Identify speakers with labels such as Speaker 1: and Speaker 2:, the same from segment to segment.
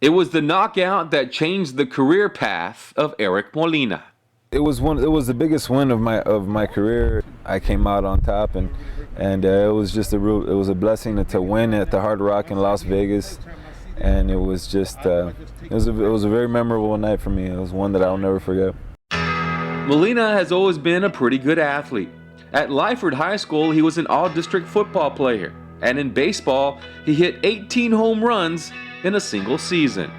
Speaker 1: It was the knockout that changed the career path of Eric Molina.
Speaker 2: It was the biggest win of my career. I came out on top, and it was just it was a blessing to win at the Hard Rock in Las Vegas, and it was just it was a very memorable night for me. It was one that I'll never forget.
Speaker 1: Molina has always been a pretty good athlete. At Lyford High School, he was an all-district football player, and in baseball, he hit 18 home runs in a single season.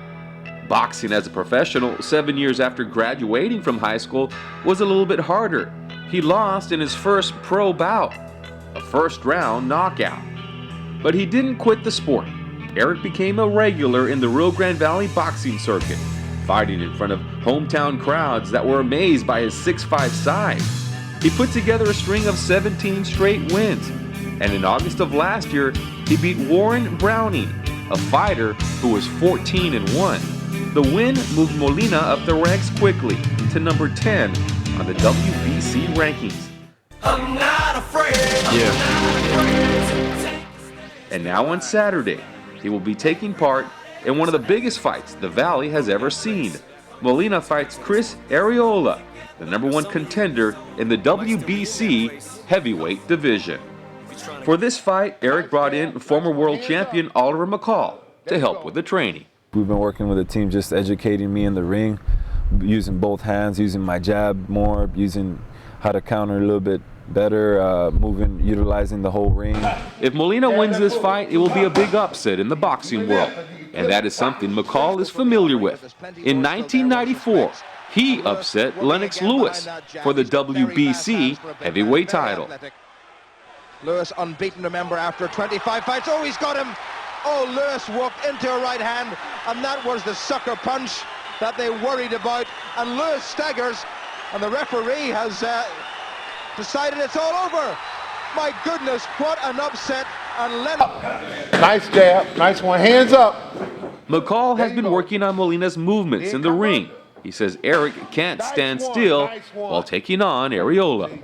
Speaker 1: Boxing as a professional 7 years after graduating from high school was a little bit harder. He lost in his first pro bout, a first-round knockout. But he didn't quit the sport. Eric became a regular in the Rio Grande Valley boxing circuit, fighting in front of hometown crowds that were amazed by his 6'5" size. He put together a string of 17 straight wins, and in August of last year, he beat Warren Browning, a fighter who was 14-1. The win moved Molina up the ranks quickly to number 10 on the WBC rankings.
Speaker 3: I'm not afraid.
Speaker 1: And now on Saturday, he will be taking part in one of the biggest fights the Valley has ever seen. Molina fights Chris Arreola, the #1 contender in the WBC heavyweight division. For this fight, Eric brought in former world champion Oliver McCall to help with the training.
Speaker 2: We've been working with a team just educating me in the ring, using both hands, using my jab more, using how to counter a little bit better, utilizing the whole ring.
Speaker 1: If Molina wins this fight, it will be a big upset in the boxing world, and that is something McCall is familiar with. In 1994, he upset Lennox Lewis for the WBC heavyweight title.
Speaker 4: Lewis unbeaten, remember, after 25 fights. Oh, he's got him! Oh, Lewis walked into a right hand, and that was the sucker punch that they worried about. And Lewis staggers, and the referee has decided it's all over. My goodness, what an upset. And
Speaker 5: Nice jab, nice one, hands up.
Speaker 1: McCall has been working on Molina's movements in the ring. He says Eric can't stand still while taking on Arreola.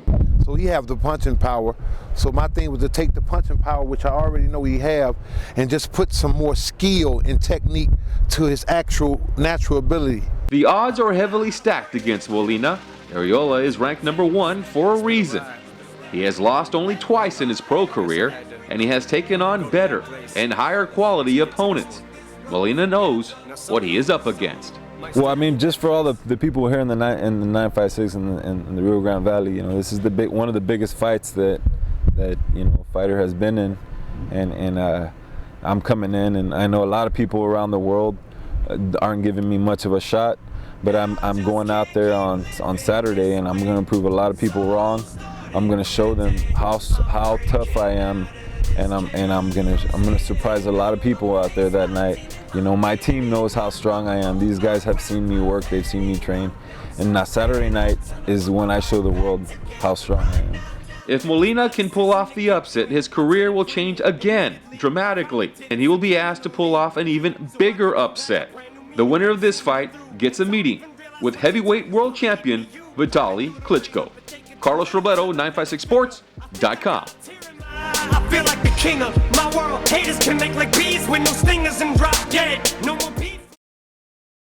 Speaker 5: So he have the punching power. So my thing was to take the punching power, which I already know he have, and just put some more skill and technique to his actual natural ability.
Speaker 1: The odds are heavily stacked against Molina. Arreola is ranked #1 for a reason. He has lost only twice in his pro career, and he has taken on better and higher quality opponents. Molina knows what he is up against.
Speaker 2: Well, I mean, just for all the people here in the 956 and the Rio Grande Valley, this is one of the biggest fights that fighter has been in, and I'm coming in, and I know a lot of people around the world aren't giving me much of a shot, but I'm going out there on Saturday, and I'm going to prove a lot of people wrong. I'm going to show them how tough I am, and I'm going to surprise a lot of people out there that night. My team knows how strong I am. These guys have seen me work, they've seen me train, and now Saturday night is when I show the world how strong I am.
Speaker 1: If Molina can pull off the upset, his career will change again, dramatically, and he will be asked to pull off an even bigger upset. The winner of this fight gets a meeting with heavyweight world champion Vitaly Klitschko. Carlos Robledo, 956sports.com.
Speaker 3: I feel like the king of my world. Haters connect like bees with no stingers and drop dead. No more